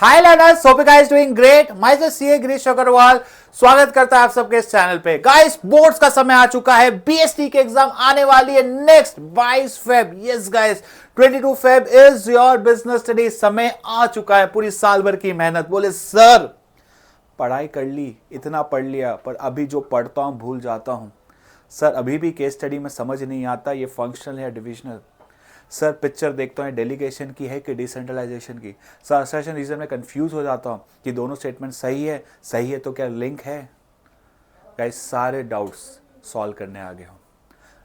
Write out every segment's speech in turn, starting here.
Hi learners, hope you guys doing great. Myself CA Girish Agarwal स्वागत करता है आप सबके इस चैनल पे। गाइस, बोर्ड्स का समय आ चुका है। बीएसटी की एग्जाम आने वाली है next 22 Feb. Yes guys, 22 Feb is your business study. समय आ चुका है, पूरी साल भर की मेहनत। बोले सर पढ़ाई कर ली, इतना पढ़ लिया, पर अभी जो पढ़ता हूं भूल जाता हूं। सर अभी भी केस स्टडी में समझ नहीं आता ये फंक्शनल है डिविजनल। सर पिक्चर देखता हूँ डेलीगेशन की है कि डिसेंट्रलाइजेशन की। सर असर्शन रीजन में कंफ्यूज हो जाता हूँ कि दोनों स्टेटमेंट सही है तो क्या लिंक है। गाइस, सारे डाउट्स सॉल्व करने आ गए हूँ।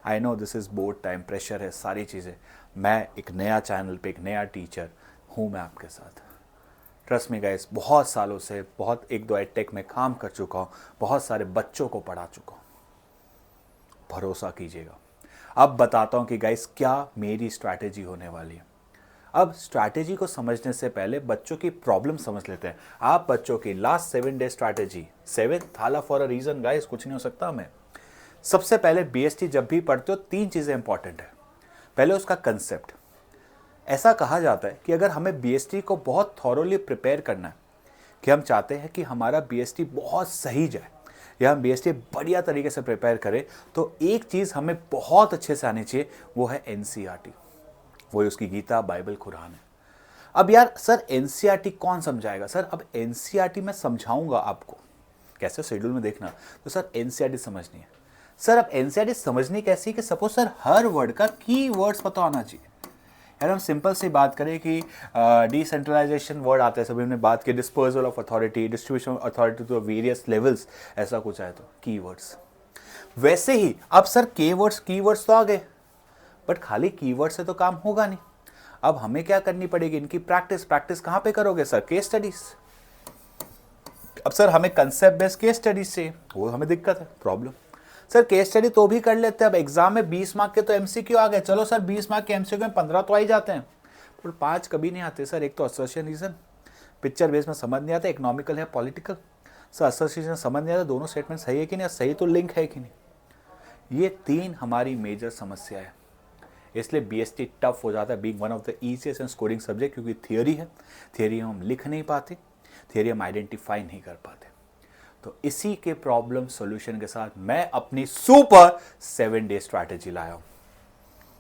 I know this is board time, pressure है, सारी चीज़ें। मैं एक नया चैनल पे एक नया टीचर हूँ मैं आपके साथ। ट्रस्ट मी गाइस, बहुत सालों से बहुत एक दो एडटेक में काम कर चुका हूँ, बहुत सारे बच्चों को पढ़ा चुका हूँ। भरोसा कीजिएगा। अब बताता हूं कि गाइस क्या मेरी स्ट्रैटेजी होने वाली है। अब स्ट्रैटेजी को समझने से पहले बच्चों की प्रॉब्लम समझ लेते हैं। आप बच्चों की लास्ट 7 डे स्ट्रैटेजी, 7 थाला फॉर अ रीजन गाइस, कुछ नहीं हो सकता मैं। सबसे पहले बीएसटी जब भी पढ़ते हो 3 चीजें इंपॉर्टेंट है। पहले उसका कंसेप्ट। ऐसा कहा जाता है कि अगर हमें बीएसटी को बहुत थॉरोली प्रिपेयर करना है, कि हम चाहते हैं कि हमारा बीएसटी बहुत सही जाए या हम बीएसटी बढ़िया तरीके से प्रिपेयर करें, तो एक चीज़ हमें बहुत अच्छे से आनी चाहिए, वो है एनसीईआरटी। वो उसकी गीता, बाइबल, कुरान है। अब यार सर एनसीईआरटी कौन समझाएगा? सर अब एनसीईआरटी मैं समझाऊंगा आपको कैसे, शेड्यूल में देखना। तो सर एनसीईआरटी समझनी है। सर अब एनसीईआरटी समझनी कैसी कि सपोज सर हर वर्ड का की वर्ड्स पता होना चाहिए। यार हम सिंपल सी बात करें कि डिसेंट्रलाइजेशन वर्ड आता है, सभी हमने बात की, disposal of authority, distribution of authority to various levels, ऐसा कुछ आया तो कीवर्ड्स। वैसे ही अब सर कीवर्ड्स तो आ गए, बट खाली कीवर्ड से तो काम होगा नहीं। अब हमें क्या करनी पड़ेगी? इनकी प्रैक्टिस कहां पे करोगे सर? Case studies. अब सर हमें कंसेप्ट बेस्ड केस स्टडीज से, वो हमें दिक्कत है, प्रॉब्लम। सर केस स्टडी तो भी कर लेते हैं। अब एग्जाम में 20 मार्क के तो एमसीक्यू आ गए। चलो सर 20 मार्क के एमसीक्यू में 15 तो आ ही जाते हैं, पर 5 कभी नहीं आते सर। एक तो असोसिएशन रीजन, पिक्चर बेस में समझ नहीं आता, इकोनॉमिकल है, पॉलिटिकल। सर असोसिएशन समझ नहीं आता, दोनों स्टेटमेंट सही है कि नहीं, सही तो लिंक है कि नहीं। ये 3 हमारी मेजर समस्या है। इसलिए बीएसटी टफ हो जाता है, being one of the easiest and scoring subject, क्योंकि थियोरी है। थियोरी हम लिख नहीं पाते, थियोरी हम आइडेंटिफाई नहीं कर पाते। तो इसी के प्रॉब्लम सॉल्यूशन के साथ मैं अपनी सुपर 7 डे स्ट्रैटेजी लाया हूं।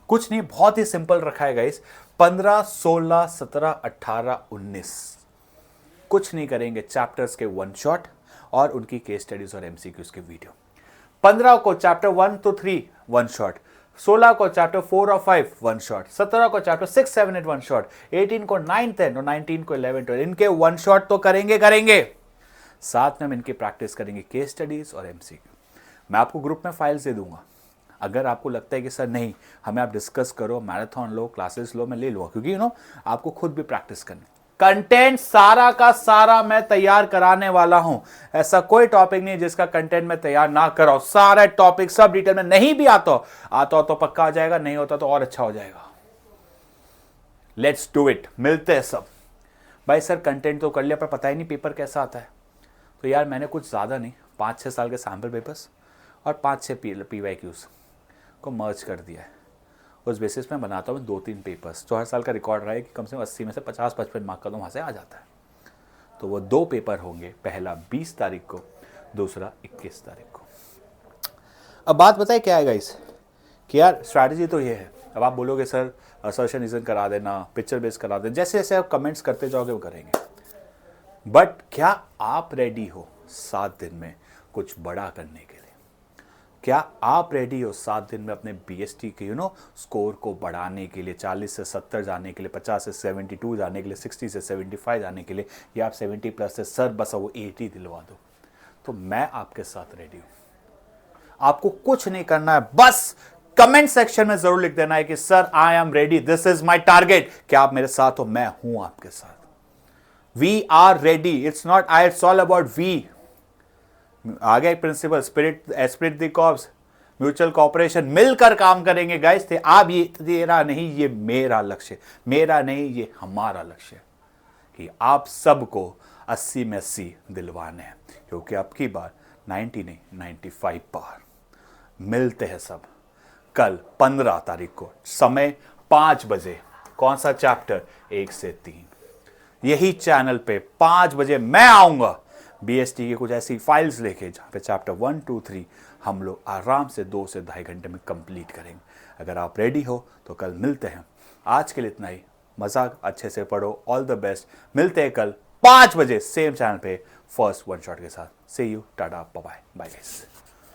कुछ नहीं, बहुत ही सिंपल रखा है गाइस। 15, 16, 17, 18, 19 कुछ नहीं करेंगे। चैप्टर्स के वन शॉट और उनकी केस स्टडीज और एमसीक्यूज के वीडियो। 15 को चैप्टर 1 to 3 वन शॉट, 16 को चैप्टर 4 और 5 वन शॉट, 17 को चैप्टर 6, 7, 8 वन शॉट, 18 को 9, 10 और 19 को 11, 12। इनके वन शॉट तो करेंगे। साथ में हम इनकी प्रैक्टिस करेंगे केस स्टडीज और एमसीक्यू। मैं आपको ग्रुप में फाइल्स दे दूंगा। अगर आपको लगता है कि सर नहीं, हमें आप डिस्कस करो, मैराथन लो, क्लासेस लो, मैं ले लूँगा, क्योंकि आपको खुद भी प्रैक्टिस करनी। कंटेंट सारा का सारा मैं तैयार कराने वाला हूं। ऐसा कोई टॉपिक नहीं जिसका कंटेंट मैं तैयार ना कराऊं। सारा टॉपिक सब डिटेल में, नहीं भी आता हो तो पक्का आ जाएगा, नहीं होता तो और अच्छा हो जाएगा। Let's do it. मिलते हैं सब। भाई सर कंटेंट तो कर लिया, पर पता ही नहीं पेपर कैसा आता है। तो यार मैंने कुछ ज़्यादा नहीं, 5-6 साल के सैम्पल पेपर्स और 5-6 PYQs को मर्ज कर दिया है। उस बेसिस में बनाता हूँ 2-3 पेपर्स, जो हर साल का रिकॉर्ड रहा है कि कम से कम 80 में से 50-55 मार्क का तो वहाँ से आ जाता है। तो वो 2 पेपर होंगे, पहला 20 तारीख को, दूसरा 21 तारीख को। अब बात बताए क्या है गाइस, कि यार स्ट्रैटेजी तो ये है। अब आप बोलोगे सर असर्शन रीजन करा देना, पिक्चर बेस करा देना, जैसे जैसे आप कमेंट्स करते जाओगे वो करेंगे। बट क्या आप रेडी हो 7 दिन में कुछ बड़ा करने के लिए? क्या आप रेडी हो 7 दिन में अपने बीएसटी के स्कोर को बढ़ाने के लिए, 40 से 70 जाने के लिए, 50 से 72 जाने के लिए, 60 से 75 जाने के लिए, या आप 70 प्लस से सर बस वो 80 दिलवा दो? तो मैं आपके साथ रेडी हूं। आपको कुछ नहीं करना है, बस कमेंट सेक्शन में जरूर लिख देना है कि sir I am ready, this is my target. क्या आप मेरे साथ हो? मैं हूं आपके साथ। We are ready. It's not I, it's all about we. आगे एक principle, spirit de corps, mutual cooperation, मिलकर काम करेंगे गाइस। थे आप, ये तेरा नहीं ये मेरा लक्ष्य, मेरा नहीं ये हमारा लक्ष्य, कि आप सबको 80 में 80 दिलवाने हैं, क्योंकि अब की बार 90 नहीं 95 पार। मिलते हैं सब कल 15 तारीख को, समय 5 बजे। कौन सा चैप्टर? 1 से 3। यही चैनल पे 5 बजे मैं आऊंगा बीएसटी की कुछ ऐसी फाइल्स लेके जहां पे चैप्टर 1, 2, 3 हम लोग आराम से 2 से 2.5 घंटे में कंप्लीट करेंगे। अगर आप रेडी हो तो कल मिलते हैं। आज के लिए इतना ही। मजाक अच्छे से पढ़ो। All the best. मिलते हैं कल 5 बजे सेम चैनल पे फर्स्ट वन शॉट के साथ। See you, tata, bye bye guys.